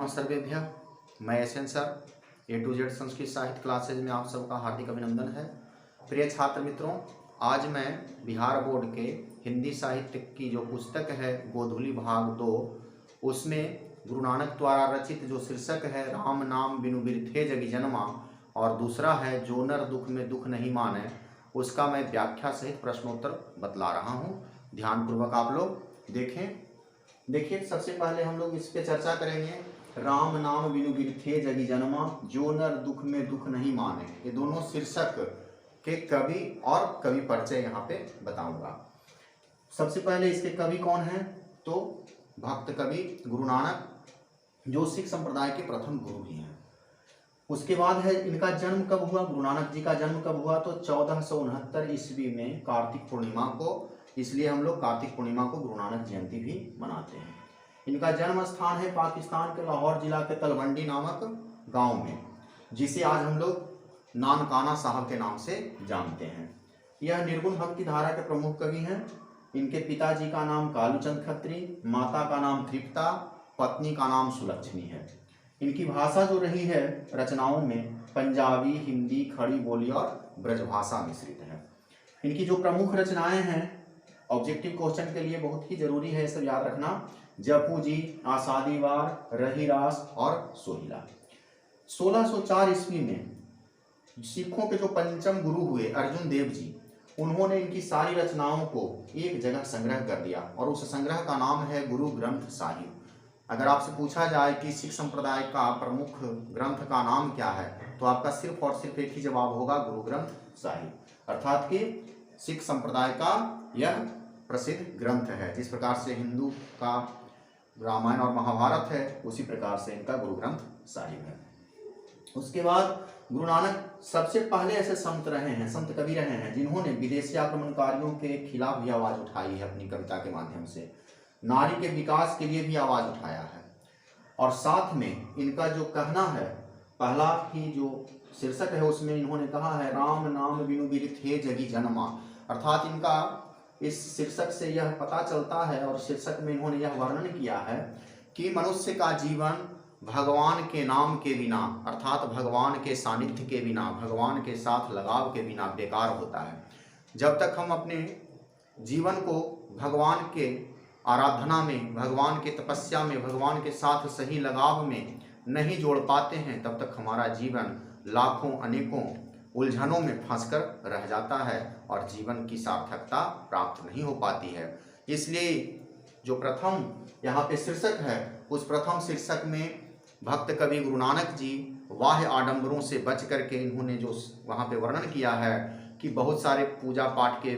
नमः सर्वेभ्यः। मैं S N sir A to Z Sanskrit साहित्य क्लासेज में आप सबका हार्दिक अभिनंदन है। प्रिय छात्र मित्रों, आज मैं बिहार बोर्ड के हिंदी साहित्य की जो पुस्तक है गोधूली भाग 2, उसमें गुरु नानक द्वारा रचित जो शीर्षक है राम नाम बिनु बिरथे जगी जन्मा और दूसरा है जो नर दुख में दुख नहीं माने, उसका मैं व्याख्या सहित प्रश्नोत्तर बतला रहा हूँ। ध्यानपूर्वक आप लोग देखें। देखिए, सबसे पहले हम लोग इस पे चर्चा करेंगे। राम नाम बिनु बिरथे जगी जन्मा जो नर दुख में दुख नहीं माने, ये दोनों शीर्षक के कवि और कवि परिचय यहाँ पे बताऊंगा। सबसे पहले इसके कवि कौन हैं? तो भक्त कवि गुरु नानक, जो सिख संप्रदाय के प्रथम गुरु भी हैं। उसके बाद है इनका जन्म कब हुआ, गुरु नानक जी का जन्म कब हुआ? तो 1469 ईस्वी में कार्तिक पूर्णिमा को, इसलिए हम लोग कार्तिक पूर्णिमा को गुरु नानक जयंती भी मनाते हैं। इनका जन्म स्थान है पाकिस्तान के लाहौर जिला के तलवंडी नामक गांव में, जिसे आज हम लोग नानकाना साहब के नाम से जानते हैं। यह निर्गुण भक्ति धारा के प्रमुख कवि हैं। इनके पिताजी का नाम कालूचंद खत्री, माता का नाम तृप्ता, पत्नी का नाम सुलक्षणी है। इनकी भाषा जो रही है रचनाओं में पंजाबी, हिंदी, खड़ी बोली और ब्रजभाषा मिश्रित है। इनकी जो प्रमुख रचनाएं हैं ऑब्जेक्टिव क्वेश्चन के लिए बहुत ही जरूरी है, सब याद रखना। जपू जी, आसादी वार, रहीरास और सोहिला। 1604 ईस्वी में सिखों के जो पंचम गुरु हुए अर्जुन देव जी, उन्होंने इनकी सारी रचनाओं को एक जगह संग्रह कर दिया और उस संग्रह का नाम है गुरु ग्रंथ साहिब। अगर आपसे पूछा जाए कि सिख संप्रदाय का प्रमुख ग्रंथ का नाम क्या है, तो आपका सिर्फ और सिर्फ एक ही जवाब होगा, गुरु ग्रंथ साहिब। अर्थात कि सिख संप्रदाय का यह प्रसिद्ध ग्रंथ है। जिस प्रकार से हिंदू का रामायण और महाभारत है, उसी प्रकार से इनका गुरु ग्रंथ साहिब है। उसके बाद गुरु नानक सबसे पहले ऐसे संत रहे हैं, संत कवि रहे हैं, जिन्होंने विदेशी आक्रमणकारियों के खिलाफ भी आवाज उठाई है अपनी कविता के माध्यम से। नारी के विकास के लिए भी आवाज उठाया है। और साथ में इनका जो कहना है, पहला ही जो शीर्षक है उसमें इन्होंने कहा है राम नाम बिनु बिरथे जगी जन्मा। अर्थात इनका इस शीर्षक से यह पता चलता है और शीर्षक में इन्होंने यह वर्णन किया है कि मनुष्य का जीवन भगवान के नाम के बिना, अर्थात भगवान के सानिध्य के बिना, भगवान के साथ लगाव के बिना बेकार होता है। जब तक हम अपने जीवन को भगवान के आराधना में, भगवान के तपस्या में, भगवान के साथ सही लगाव में नहीं जोड़ पाते हैं, तब तक हमारा जीवन लाखों अनेकों उलझनों में फंसकर रह जाता है और जीवन की सार्थकता प्राप्त नहीं हो पाती है। इसलिए जो प्रथम यहाँ पे शीर्षक है, उस प्रथम शीर्षक में भक्त कवि गुरु नानक जी वाह्य आडंबरों से बच करके इन्होंने जो वहाँ पे वर्णन किया है कि बहुत सारे पूजा पाठ के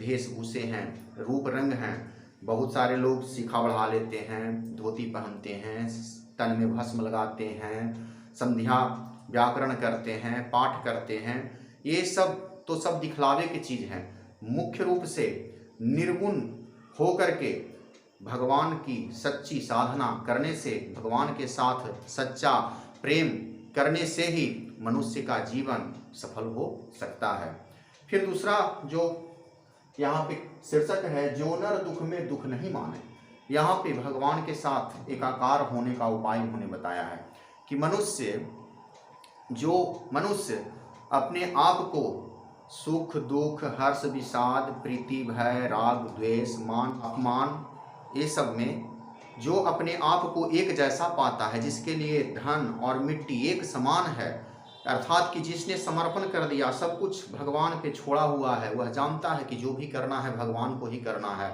वेशभूषे हैं, रूप रंग हैं। बहुत सारे लोग शिखा बढ़ा लेते हैं, धोती पहनते हैं, तन में भस्म लगाते हैं, संध्या व्याकरण करते हैं, पाठ करते हैं। ये सब तो सब दिखलावे की चीज़ है। मुख्य रूप से निर्गुण होकर के भगवान की सच्ची साधना करने से, भगवान के साथ सच्चा प्रेम करने से ही मनुष्य का जीवन सफल हो सकता है। फिर दूसरा जो यहाँ पे शीर्षक है जो नर दुख में दुख नहीं माने, यहाँ पे भगवान के साथ एकाकार होने का उपाय उन्होंने बताया है कि मनुष्य अपने आप को सुख दुख, हर्ष विषाद, प्रीति भय, राग द्वेष, मान अपमान, ये सब में जो अपने आप को एक जैसा पाता है, जिसके लिए धन और मिट्टी एक समान है, अर्थात कि जिसने समर्पण कर दिया, सब कुछ भगवान पे छोड़ा हुआ है, वह जानता है कि जो भी करना है भगवान को ही करना है,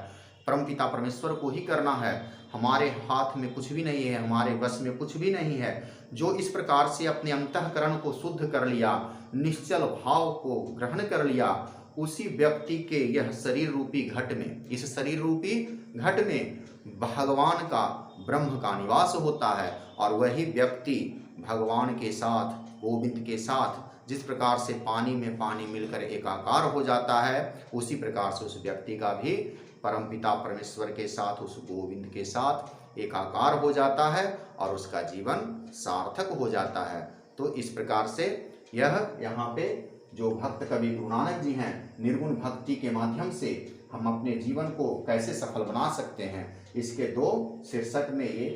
परमपिता परमेश्वर को ही करना है। हमारे हाथ में कुछ भी नहीं है, हमारे बस में कुछ भी नहीं है। जो इस प्रकार से अपने अंतःकरण को शुद्ध कर लिया, निश्चल भाव को ग्रहण कर लिया, उसी व्यक्ति के यह शरीर रूपी घट में, इस शरीर रूपी घट में भगवान का, ब्रह्म का निवास होता है। और वही व्यक्ति भगवान के साथ, गोविंद के साथ जिस प्रकार से पानी में पानी मिलकर एकाकार हो जाता है, उसी प्रकार से उस व्यक्ति का भी परमपिता परमेश्वर के साथ, उस गोविंद के साथ एकाकार हो जाता है और उसका जीवन सार्थक हो जाता है। तो इस प्रकार से यह यहाँ पे जो भक्त कवि गुरु नानक जी हैं, निर्गुण भक्ति के माध्यम से हम अपने जीवन को कैसे सफल बना सकते हैं, इसके दो शीर्षक में ये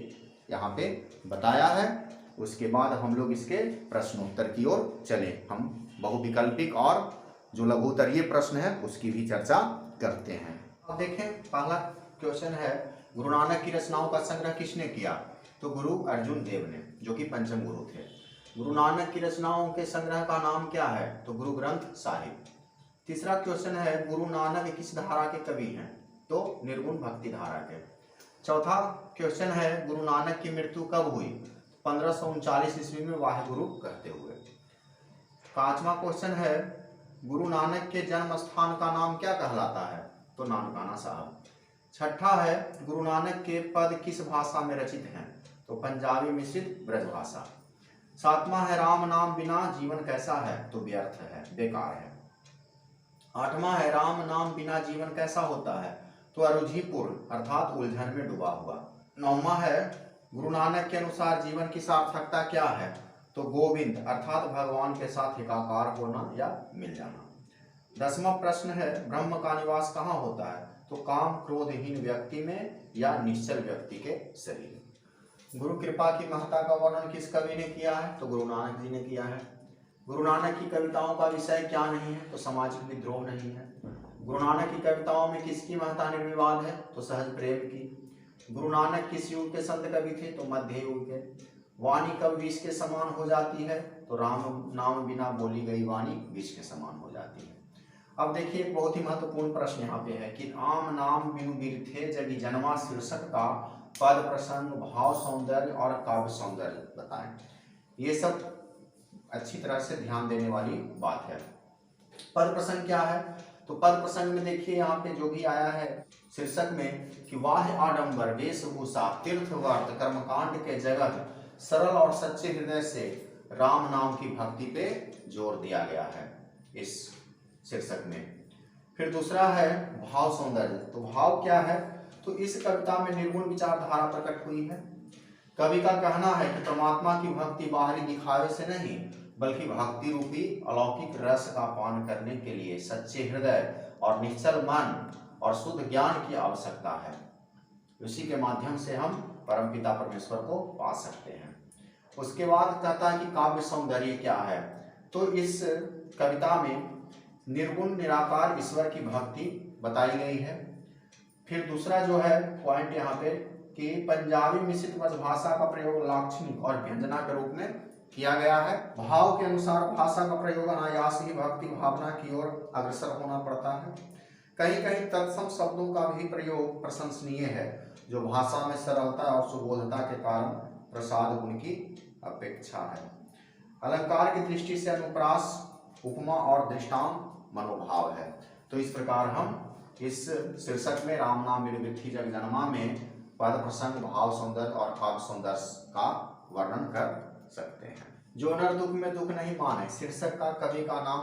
यहाँ पे बताया है। उसके बाद हम लोग इसके प्रश्नोत्तर की ओर चले। हम बहुविकल्पिक और जो लघु उत्तरीय प्रश्न है उसकी भी चर्चा करते हैं। अब देखें, पहला क्वेश्चन है, गुरु नानक की रचनाओं का संग्रह किसने किया? तो गुरु अर्जुन देव ने, जो कि पंचम गुरु थे। गुरु नानक की रचनाओं के संग्रह का नाम क्या है? तो गुरु ग्रंथ साहिब। तीसरा क्वेश्चन है, गुरु नानक किस धारा के कवि हैं? तो निर्गुण भक्ति धारा के। चौथा क्वेश्चन है, गुरु नानक की मृत्यु कब हुई? 1539 ईस्वी में वाहे गुरु कहते हुए। पांचवा क्वेश्चन है, गुरु नानक के जन्म स्थान का नाम क्या कहलाता है? तो नानकाना साहब। छठा है, गुरु नानक के पद किस भाषा में रचित हैं? तो पंजाबी मिश्रित ब्रजभाषा। सातवां है, राम नाम बिना जीवन कैसा है? तो व्यर्थ है, बेकार है। आठवां है, राम नाम बिना जीवन कैसा होता है? तो अरुचिपूर्ण अर्थात उलझन में डूबा हुआ। नौवां है, गुरु नानक के अनुसार जीवन की सार्थकता क्या है? तो गोविंद अर्थात भगवान के साथ एकाकार होना या मिल जाना। 10वां प्रश्न है, ब्रह्म का निवास कहाँ होता है? तो काम क्रोधहीन व्यक्ति में या निश्चल व्यक्ति के शरीर। गुरु कृपा की महत्ता का वर्णन किस कवि ने किया है? तो गुरु नानक जी ने किया है। गुरु नानक की कविताओं का विषय क्या नहीं है? तो सामाजिक विद्रोह नहीं है। गुरु नानक की कविताओं में किसकी महत्ता निर्विवाद है? तो सहज प्रेम की। गुरु नानक किस युग के संत कवि थे? तो मध्य युग के। वाणी कब विष के समान हो जाती है? तो राम नाम बिना बोली गई वाणी विष के समान हो जाती है। अब देखिए, एक बहुत ही महत्वपूर्ण प्रश्न यहाँ पे है कि आम नाम बिनु बिरथे जगी जन्मा शीर्षक का पद प्रसंग, भाव सौंदर्य और काव्य सौंदर्य बताएं। ये सब अच्छी तरह से ध्यान देने वाली बात है। पद प्रसंग क्या है? तो पद प्रसंग में देखिए यहाँ पे जो भी आया है शीर्षक में कि वाह आडंबर वेशभूषा तीर्थवर्त कर्मकांड के जगह सरल और सच्चे हृदय से राम नाम की भक्ति पे जोर दिया गया है इस शीर्षक में। फिर दूसरा है भाव सौंदर्य। तो भाव क्या है? तो इस कविता में निर्गुण विचारधारा प्रकट हुई है। कवि का कहना है कि परमात्मा की भक्ति बाहरी दिखावे से नहीं बल्कि भक्ति रूपी अलौकिक रस का पान करने के लिए सच्चे हृदय और निश्चल मन और शुद्ध ज्ञान की आवश्यकता है। उसी के माध्यम से हम परमपिता परमेश्वर को पा सकते हैं। उसके बाद कहता है कि काव्य सौंदर्य क्या है? तो इस कविता में निर्गुण निराकार ईश्वर की भक्ति बताई गई है। फिर दूसरा जो है पॉइंट यहाँ पे कि पंजाबी मिश्रित ब्रजभाषा का प्रयोग लाक्षणिक और व्यंजना के रूप में किया गया है। भाव के अनुसार भाषा का प्रयोग अनायास ही भक्ति भावना की ओर अग्रसर होना पड़ता है। कहीं कहीं तत्सम शब्दों का भी प्रयोग प्रशंसनीय है, जो भाषा में सरलता और सुबोधता के कारण प्रसाद गुण की अपेक्षा है। अलंकार की दृष्टि से अनुप्रास, उपमा और दृष्टांत मनोभाव है। तो इस प्रकार हम इस शीर्षक में राम नाम बिनु बिरथी जग जन्मा में पद प्रसंग, भाव सौंदर्य और काव्य सौंदर्य का वर्णन कर सकते हैं। जो नर दुख में दुख नहीं माने शीर्षक का कवि का नाम,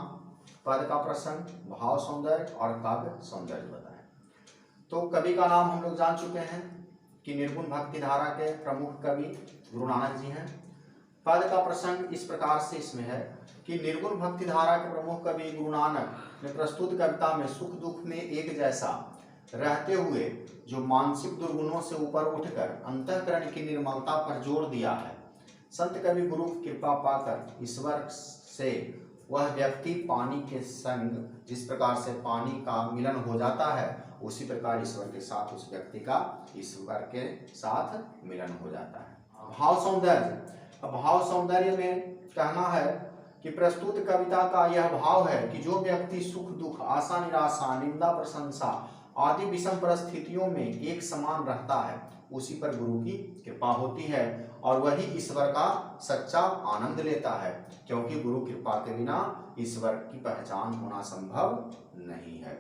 पद का प्रसंग, भाव सौंदर्य और काव्य सौंदर्य बताएं। तो कवि का नाम हम लोग जान चुके हैं कि निर्गुण भक्ति धारा के प्रमुख कवि गुरु नानक जी हैं। पद का प्रसंग इस प्रकार से इसमें है कि निर्गुण भक्ति धारा के प्रमुख कवि गुरु नानक ने प्रस्तुत कविता में सुख दुख में एक जैसा रहते हुए जो मानसिक दुर्गुणों से ऊपर उठकर अंतःकरण की निर्मलता पर जोर दिया है। संत कवि गुरु की कृपा पाकर ईश्वर से वह व्यक्ति पानी के संग जिस प्रकार से पानी का मिलन हो जाता है, उसी प्रकार ईश्वर के साथ उस व्यक्ति का ईश्वर के साथ मिलन हो जाता है। भाव सौंदर्य। भाव सौंदर्य में कहना है कि प्रस्तुत कविता का यह भाव है कि जो व्यक्ति सुख दुख, आशा निराशा, निंदा प्रशंसा आदि विषम परिस्थितियों में एक समान रहता है, उसी पर गुरु की कृपा होती है और वही ईश्वर का सच्चा आनंद लेता है, क्योंकि गुरु कृपा के बिना ईश्वर की पहचान होना संभव नहीं है।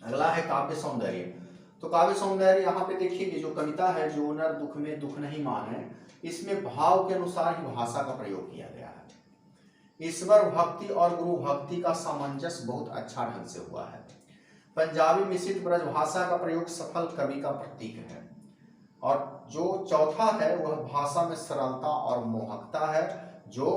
अगला है काव्य सौंदर्य। तो काव्य सौंदर्य यहाँ पे देखिए, ये जो कविता है जो नर दुख में दुख नहीं माने, इसमें भाव के अनुसार ही भाषा का प्रयोग किया गया है। ईश्वर भक्ति और गुरु भक्ति का सामंजस्य बहुत अच्छा ढंग से हुआ है। पंजाबी मिश्रित ब्रजभाषा का प्रयोग सफल कवि का प्रतीक है। और जो चौथा है वह भाषा में सरलता और मोहकता है, जो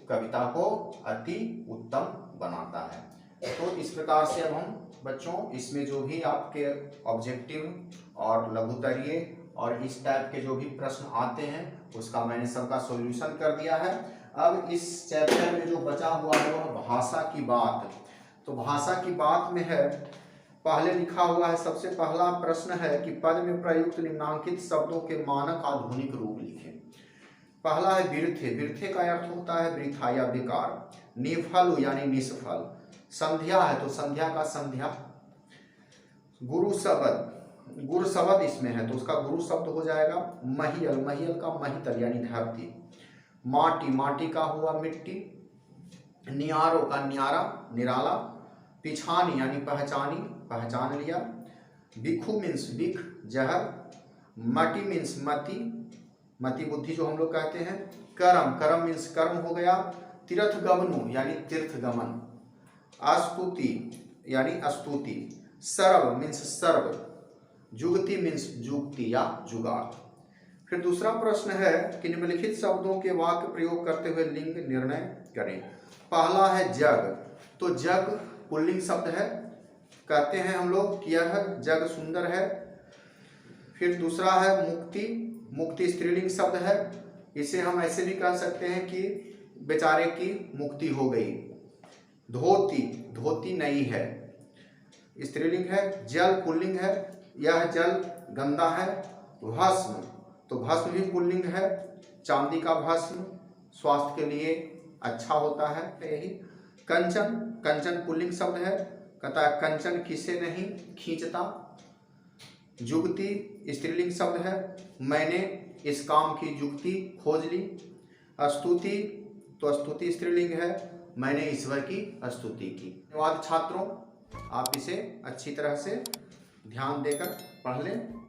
कविता को अति उत्तम बनाता है। तो इस प्रकार से अब हम बच्चों इसमें जो भी आपके ऑब्जेक्टिव और लघुतरीय और इस टाइप के जो भी प्रश्न आते हैं उसका मैंने सबका सॉल्यूशन कर दिया है। अब इस चैप्टर में जो बचा हुआ है वह भाषा की बात। तो भाषा की बात में है, पहले लिखा हुआ है, सबसे पहला प्रश्न है कि पद में प्रयुक्त निम्नांकित शब्दों के मानक आधुनिक रूप लिखें। पहला है वृथे। वृथे का अर्थ होता है वृथा या बेकार। निफल यानी निष्फल। संध्या है तो संध्या का संध्या। गुरु शब्द, गुरु शब्द इसमें है तो उसका गुरु शब्द हो जाएगा महियल। महियल का महितल यानी धरती। माटी, माटी का हुआ मिट्टी। नियारो का न्यारा, निराला। पिछानी यानी पहचानी, पहचान लिया। बिखु मीन्स बिख, जहर। मति मीन्स मति, मति बुद्धि जो हम लोग कहते हैं। कर्म, कर्म मीन्स कर्म हो गया। तीर्थ गमनु यानी तीर्थ गमन। अस्तुति यानी अस्तुति। सर्व मीन्स सर्व। जुगति मीन्स जुगति या जुगाड़। फिर दूसरा प्रश्न है कि निम्नलिखित शब्दों के वाक्य प्रयोग करते हुए लिंग निर्णय करें। पहला है जग। तो जग पुल्लिंग शब्द है, कहते हैं हम लोग कि यह जग सुंदर है। फिर दूसरा है मुक्ति। मुक्ति स्त्रीलिंग शब्द है, इसे हम ऐसे भी कह सकते हैं कि बेचारे की मुक्ति हो गई। धोती, धोती नई है, स्त्रीलिंग है। जल पुल्लिंग है, यह जल गंदा है। भस्म, तो भस्म भी पुल्लिंग है, चांदी का भस्म स्वास्थ्य के लिए अच्छा होता है। यही कंचन, कंचन पुल्लिंग शब्द है, कहता है कंचन किसे नहीं खींचता। जुगति स्त्रीलिंग शब्द है, मैंने इस काम की जुगति खोज ली। स्तुति, तो स्तुति स्त्रीलिंग है, मैंने ईश्वर की स्तुति की। धन्यवाद छात्रों, आप इसे अच्छी तरह से ध्यान देकर पढ़ लें।